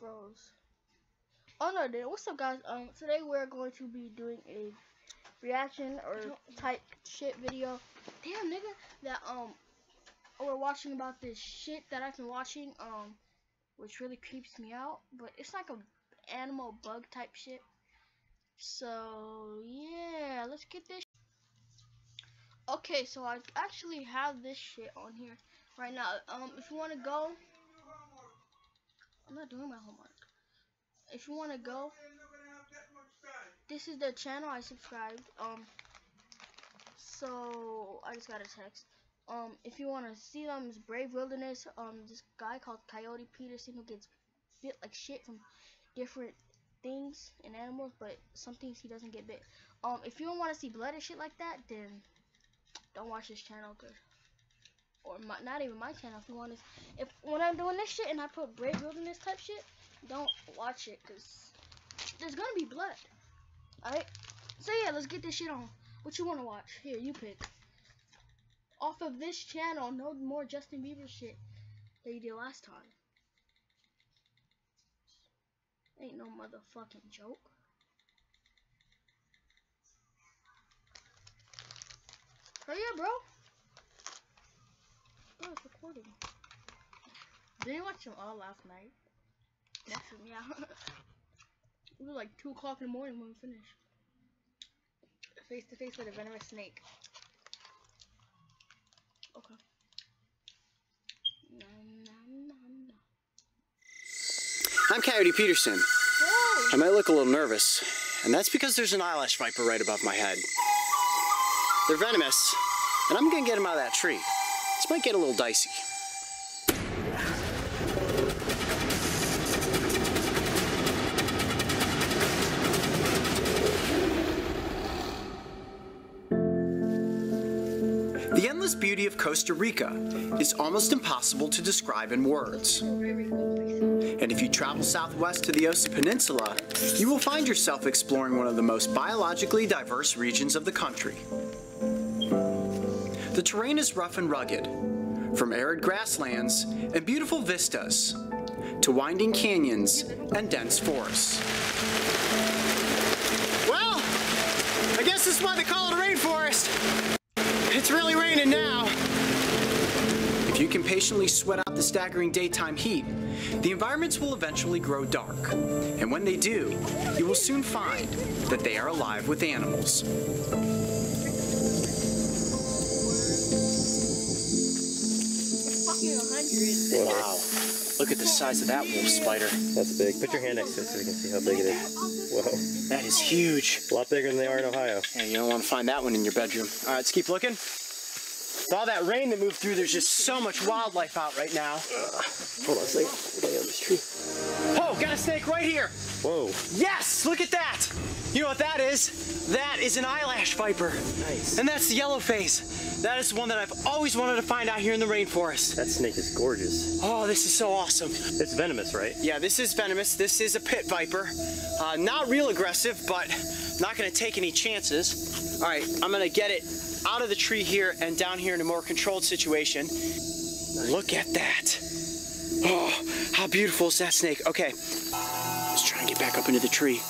froze. Oh no, dude. What's up, guys? Today we're going to be doing a reaction or type shit video. Damn, nigga. That we're watching about this shit that I've been watching. Which really creeps me out. But it's like a animal bug type shit. So yeah, let's get this. Okay, so I actually have this shit on here right now. If you want to go, I'm not doing my homework. If you want to go, this is the channel I subscribed. So I just got a text. If you want to see them, it's Brave Wilderness. This guy called Coyote Peterson who gets bit like shit from different things and animals, but some things he doesn't get bit. If you don't want to see blood and shit like that, then don't watch this channel, or not even my channel. If you want to, when I'm doing this shit and I put Brave Wilderness type shit, don't watch it, cause there's gonna be blood. Alright, so yeah, let's get this shit on. What you want to watch? Here, you pick. Off of this channel, no more Justin Bieber shit that you did last time. Ain't no motherfucking joke. Hurry up, bro. Bro, it's recording. Did you watch them all last night? Yeah. It was like 2 o'clock in the morning when we finished. Face to face with a venomous snake. Okay. I'm Coyote Peterson. Whoa. I might look a little nervous, and that's because there's an eyelash viper right above my head. They're venomous, and I'm gonna get them out of that tree. This might get a little dicey. The endless beauty of Costa Rica is almost impossible to describe in words. And if you travel southwest to the Osa Peninsula, you will find yourself exploring one of the most biologically diverse regions of the country. The terrain is rough and rugged, from arid grasslands and beautiful vistas to winding canyons and dense forests. Well, I guess that's why they call it a rainforest. It's really raining now. If you can patiently sweat out the staggering daytime heat, the environments will eventually grow dark. And when they do, you will soon find that they are alive with animals. Wow. Look at the size of that wolf spider. That's big. Put your hand next to it so we can see how big it is. Whoa. That is huge. A lot bigger than they are in Ohio. Yeah, you don't want to find that one in your bedroom. All right, let's keep looking. With all that rain that moved through, there's just so much wildlife out right now. Hold on a second. We're on this tree. Oh, got a snake right here. Whoa. Yes, look at that. You know what that is? That is an eyelash viper. Nice. And that's the yellow face. That is one that I've always wanted to find out here in the rainforest. That snake is gorgeous. Oh, this is so awesome. It's venomous, right? Yeah, this is venomous. This is a pit viper. Not real aggressive, but not gonna take any chances. All right, I'm gonna get it out of the tree here and down here in a more controlled situation. Nice. Look at that. Oh, how beautiful is that snake? Okay, let's try and get back up into the tree.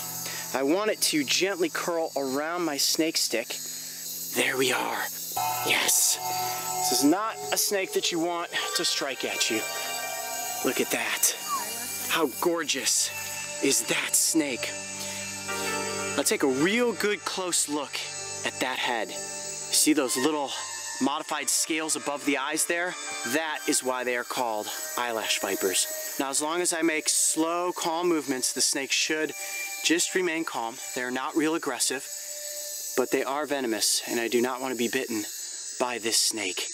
I want it to gently curl around my snake stick. There we are. Yes. This is not a snake that you want to strike at you. Look at that. How gorgeous is that snake? Let's take a real good close look at that head. See those little modified scales above the eyes there? That is why they are called eyelash vipers. Now, as long as I make slow, calm movements, the snake should just remain calm. They're not real aggressive, but they are venomous, and I do not want to be bitten by this snake.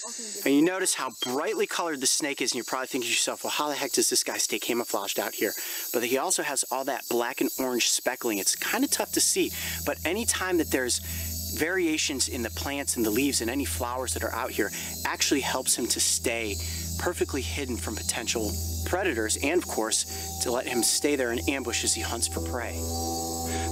And you notice how brightly colored the snake is, and you're probably thinking to yourself, well, how the heck does this guy stay camouflaged out here? But he also has all that black and orange speckling. It's kind of tough to see, but anytime that there's variations in the plants and the leaves and any flowers that are out here actually helps him to stay perfectly hidden from potential predators, and of course, to let him stay there in ambush as he hunts for prey.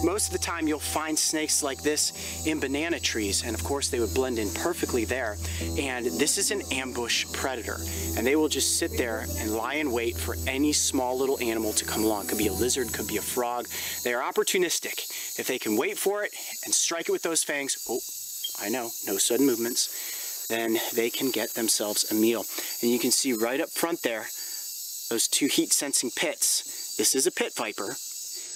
Most of the time you'll find snakes like this in banana trees, and of course they would blend in perfectly there. And this is an ambush predator, and they will just sit there and lie in wait for any small little animal to come along. Could be a lizard, could be a frog. They are opportunistic. If they can wait for it and strike it with those fangs, oh, I know, no sudden movements, then they can get themselves a meal. And you can see right up front there, those two heat sensing pits. This is a pit viper.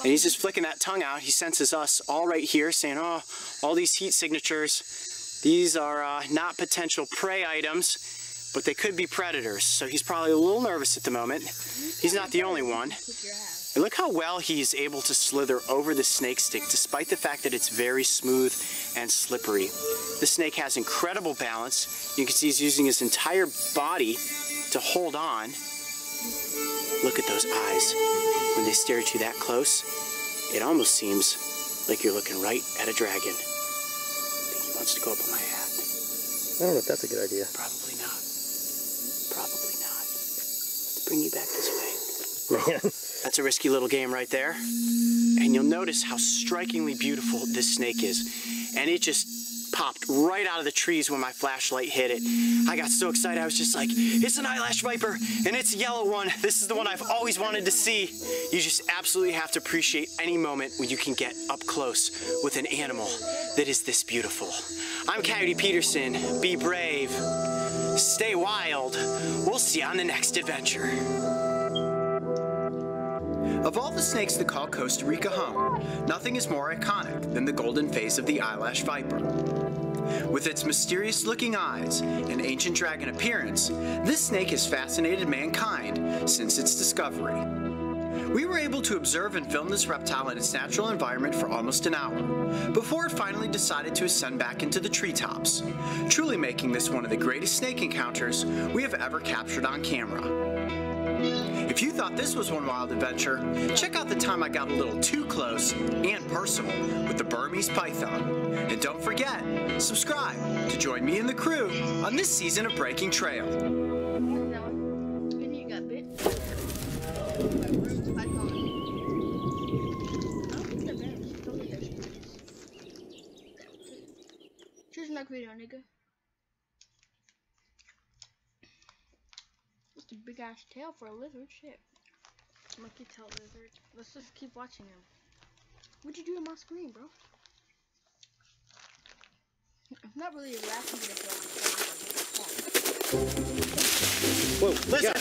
And he's just flicking that tongue out. He senses us all right here, saying, oh, all these heat signatures, these are not potential prey items, but they could be predators. So he's probably a little nervous at the moment. He's not the only one. And look how well he's able to slither over the snake stick, despite the fact that it's very smooth and slippery. The snake has incredible balance. You can see he's using his entire body to hold on. Look at those eyes. When they stare at you that close, it almost seems like you're looking right at a dragon. I think he wants to go up on my hat. I don't know if that's a good idea. Probably not. Probably not. Let's bring you back this way. Man. That's a risky little game right there. And you'll notice how strikingly beautiful this snake is. And it just popped right out of the trees when my flashlight hit it. I got so excited, I was just like, it's an eyelash viper, and it's a yellow one. This is the one I've always wanted to see. You just absolutely have to appreciate any moment when you can get up close with an animal that is this beautiful. I'm Coyote Peterson. Be brave. Stay wild. We'll see you on the next adventure. Of all the snakes that call Costa Rica home, nothing is more iconic than the golden face of the eyelash viper. With its mysterious-looking eyes and ancient dragon appearance, this snake has fascinated mankind since its discovery. We were able to observe and film this reptile in its natural environment for almost an hour, before it finally decided to ascend back into the treetops, truly making this one of the greatest snake encounters we have ever captured on camera. If you thought this was one wild adventure, check out the time I got a little too close and personal with the Burmese python. And don't forget, subscribe to join me and the crew on this season of Breaking Trail. You got bit. Cheers, next video, nigga. It's a big ass tail for a lizard. Shit. Monkey tail lizard. Let's just keep watching him. What'd you do on my screen, bro? I'm not really reacting to this. Whoa, Lizard!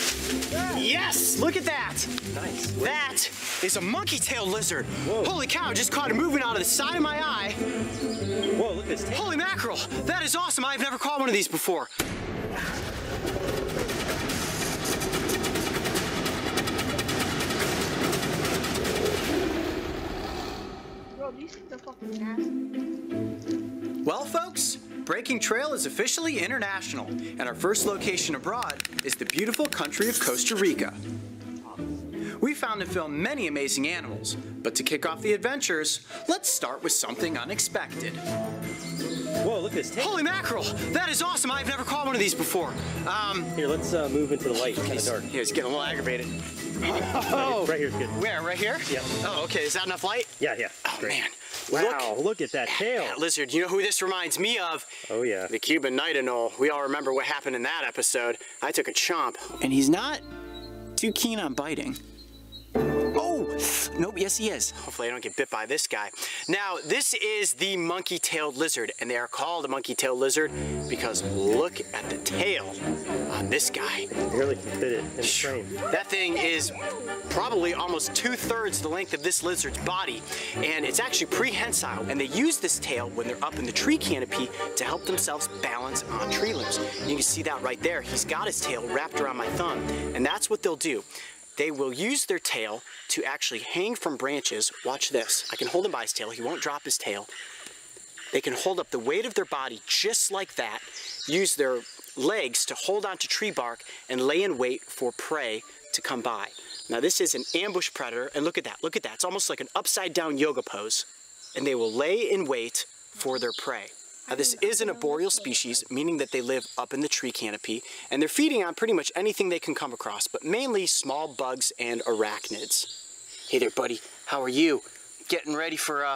yeah. Yes! Look at that! Nice. That is a monkey-tailed lizard. Whoa. Holy cow, just caught it moving out of the side of my eye. Whoa, look at this tail. Holy mackerel! That is awesome. I've never caught one of these before. Bro, these things are fucking nasty. Well, folks, Breaking Trail is officially international, and our first location abroad is the beautiful country of Costa Rica. We found and filmed many amazing animals, but to kick off the adventures, let's start with something unexpected. Whoa, look at this tail. Holy mackerel! That is awesome. I've never caught one of these before. Here, let's move into the light. It's kind of dark. He's getting a little aggravated. Oh, right here's good. Where? Right here? Yep. Oh, okay. Is that enough light? Yeah, yeah. Oh, Great. man. Wow, look at that tail. That lizard. You know who this reminds me of? Oh, yeah. The Cuban night anole. We all remember what happened in that episode. I took a chomp. And he's not too keen on biting. Oh, nope, yes he is. Hopefully I don't get bit by this guy. Now, this is the monkey-tailed lizard, and they are called a monkey-tailed lizard because look at the tail on this guy. Barely can fit it in the frame. That thing is probably almost 2/3 the length of this lizard's body, and it's actually prehensile, and they use this tail when they're up in the tree canopy to help themselves balance on tree limbs. You can see that right there. He's got his tail wrapped around my thumb, and that's what they'll do. They will use their tail to actually hang from branches. Watch this. I can hold him by his tail. He won't drop his tail. They can hold up the weight of their body just like that, use their legs to hold onto tree bark, and lay in wait for prey to come by. Now this is an ambush predator, and look at that. Look at that. It's almost like an upside down yoga pose. And they will lay in wait for their prey. Now, this is an arboreal species, meaning that they live up in the tree canopy, and they're feeding on pretty much anything they can come across, but mainly small bugs and arachnids. Hey there, buddy. How are you? Getting ready for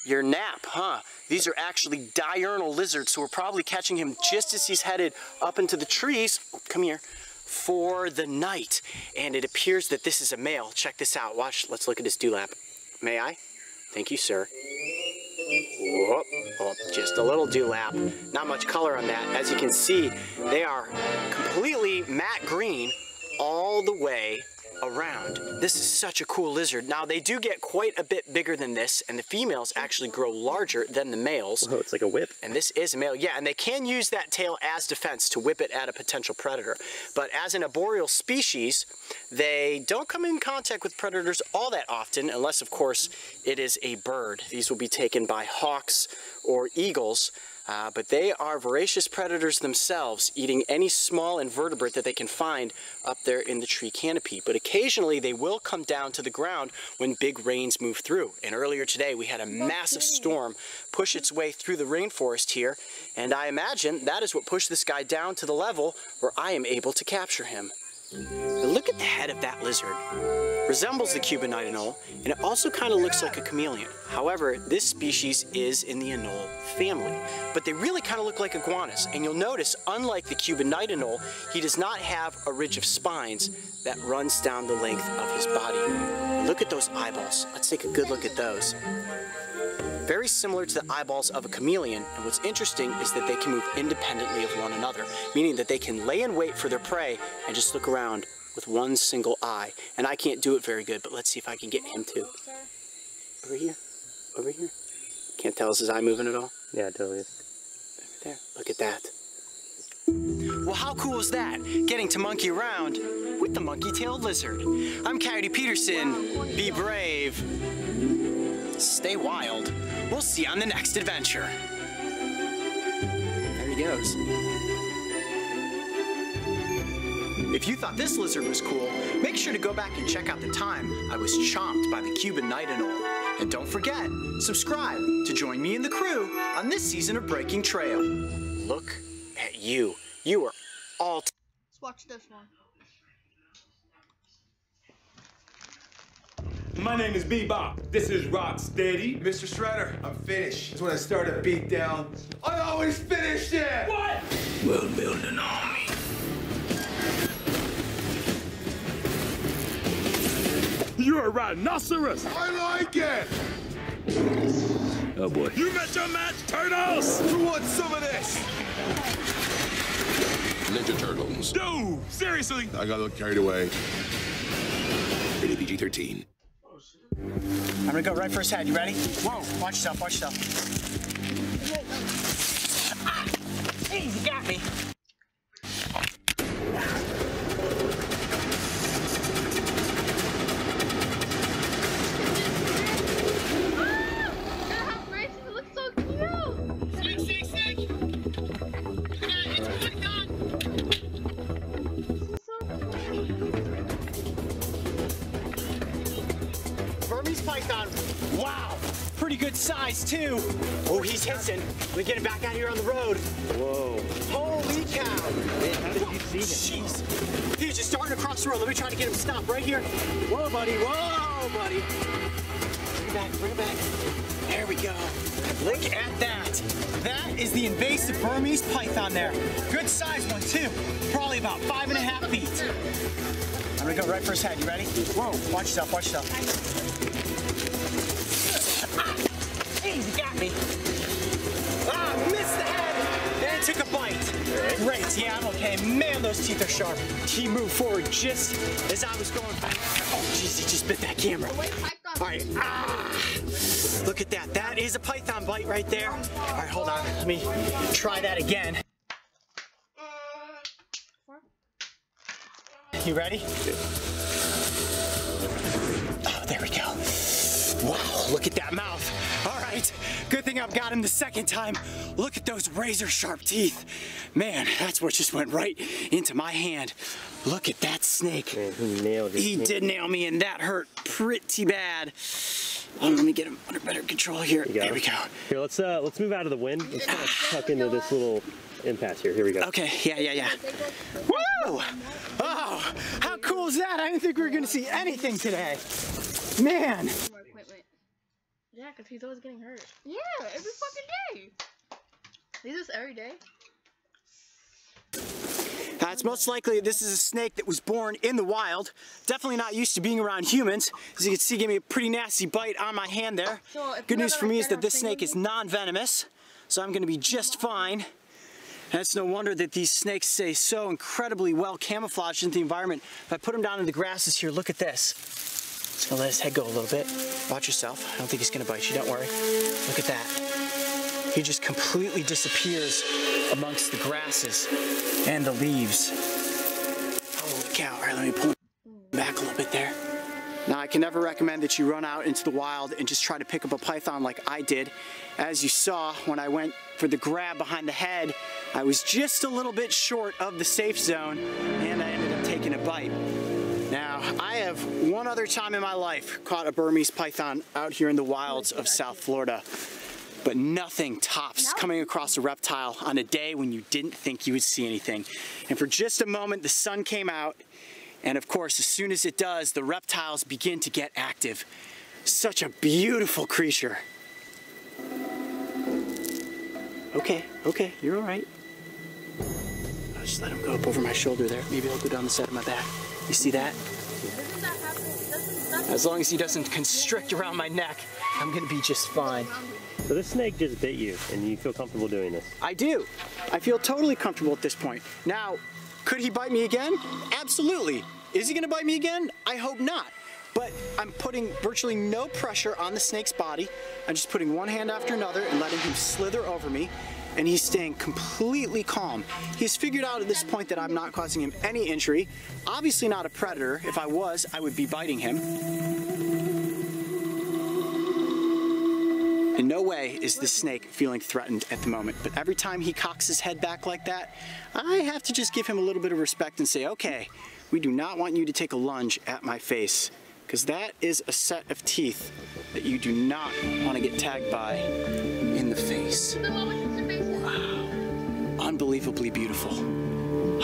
your nap, huh? These are actually diurnal lizards, so we're probably catching him just as he's headed up into the trees. Come here. For the night. And it appears that this is a male. Check this out. Watch. Let's look at his dewlap. May I? Thank you, sir. Whoop. Oh, just a little dewlap. Not much color on that. As you can see, they are completely matte green all the way around. This is such a cool lizard. Now, they do get quite a bit bigger than this, and the females actually grow larger than the males. Oh, it's like a whip. And this is a male. Yeah, and they can use that tail as defense to whip it at a potential predator. But as an arboreal species, they don't come in contact with predators all that often, unless, of course, it is a bird. These will be taken by hawks or eagles. But they are voracious predators themselves, eating any small invertebrate that they can find up there in the tree canopy. But occasionally they will come down to the ground when big rains move through. And earlier today we had a massive storm push its way through the rainforest here, and I imagine that is what pushed this guy down to the level where I am able to capture him. Now look at the head of that lizard. Resembles the Cuban night anole, and it also kind of looks like a chameleon. However, this species is in the anole family, but they really kind of look like iguanas. And you'll notice, unlike the Cuban night anole, he does not have a ridge of spines that runs down the length of his body. And look at those eyeballs. Let's take a good look at those. Very similar to the eyeballs of a chameleon, and what's interesting is that they can move independently of one another, meaning that they can lay in wait for their prey and just look around with one single eye. And I can't do it very good, but let's see if I can get him to. Over here, over here. Can't tell, is his eye moving at all? Yeah, it totally is. Over there, look at that. Well, how cool is that? Getting to monkey around with the monkey-tailed lizard. I'm Coyote Peterson. Be brave. Stay wild. We'll see you on the next adventure. There he goes. If you thought this lizard was cool, make sure to go back and check out the time I was chomped by the Cuban night anole. And don't forget, subscribe to join me and the crew on this season of Breaking Trail. Look at you. You are all... Let's watch this one. My name is Bebop. This is Rocksteady. Mr. Shredder, I'm finished. When I start a beat down, I always finish it! What? We'll build an army. You're a rhinoceros. I like it! Oh boy. You met your match, Turtles. Who wants some of this? Ninja Turtles. Dude, seriously. I got a little carried away. Rated PG-13. I'm gonna go right for his head. You ready? Whoa, watch yourself, watch yourself. Hey, you got me. Burmese python. Wow, pretty good size too. Oh, he's hissing. We get him back out here on the road. Whoa. Holy cow. Man, how did you see him? Jeez. He's just starting across the road. Let me try to get him stopped right here. Whoa, buddy. Whoa, buddy. Bring it back. Bring it back. There we go. Look at that. That is the invasive Burmese python there. Good size one too. Probably about 5.5 feet. I'm gonna go right for his head. You ready? Whoa. Watch yourself. Watch yourself. Hey, you got me. Ah, missed the head. And took a bite. Great. Yeah, I'm okay. Man, those teeth are sharp. He moved forward just as I was going back. Oh, jeez, he just bit that camera. All right. Ah, look at that. That is a python bite right there. All right, hold on. Let me try that again. You ready? Oh, there we go. Wow, look at that mouth. All right, good thing I've got him the second time. Look at those razor sharp teeth. Man, that's what just went right into my hand. Look at that snake. Man, he nailed it. He did nail me, and that hurt pretty bad. Oh, let me get him under better control here. There we go. Here, let's move out of the wind. Let's kind of tuck into this little impasse here. Here we go. Okay, yeah. Woo! Oh, how cool is that? I didn't think we were gonna see anything today. Man. Yeah, because he's always getting hurt. Yeah, every fucking day. He does this every day. It's most likely this is a snake that was born in the wild. Definitely not used to being around humans. As you can see, gave me a pretty nasty bite on my hand there. So good news for me is that this snake is non-venomous, so I'm gonna be just fine. And it's no wonder that these snakes stay so incredibly well camouflaged into the environment. If I put him down in the grasses here, look at this. Just gonna let his head go a little bit. Watch yourself. I don't think he's gonna bite you, don't worry. Look at that. He just completely disappears amongst the grasses and the leaves. Holy cow. All right, let me pull him back a little bit there. Now, I can never recommend that you run out into the wild and just try to pick up a python like I did. As you saw, when I went for the grab behind the head, I was just a little bit short of the safe zone, and I ended up taking a bite. Now, I have one other time in my life caught a Burmese python out here in the wilds of South Florida. But nothing tops coming across a reptile on a day when you didn't think you would see anything. And for just a moment, the sun came out, and of course, as soon as it does, the reptiles begin to get active. Such a beautiful creature. Okay, you're all right. I'll just let him go up over my shoulder there. Maybe I'll go down the side of my back. You see that? As long as he doesn't constrict around my neck, I'm gonna be just fine. So this snake just bit you, and you feel comfortable doing this? I do. I feel totally comfortable at this point. Now, could he bite me again? Absolutely. Is he gonna bite me again? I hope not. But I'm putting virtually no pressure on the snake's body. I'm just putting one hand after another and letting him slither over me, and he's staying completely calm. He's figured out at this point that I'm not causing him any injury. Obviously not a predator. If I was, I would be biting him. In no way is this snake feeling threatened at the moment, but every time he cocks his head back like that, I have to just give him a little bit of respect and say, okay, we do not want you to take a lunge at my face, because that is a set of teeth that you do not want to get tagged by in the face. Wow, unbelievably beautiful.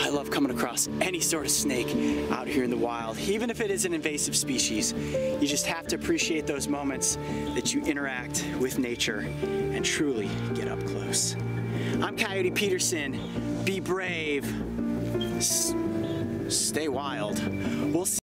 I love coming across any sort of snake out here in the wild, even if it is an invasive species. You just have to appreciate those moments that you interact with nature and truly get up close. I'm Coyote Peterson. Be brave. Stay wild. We'll see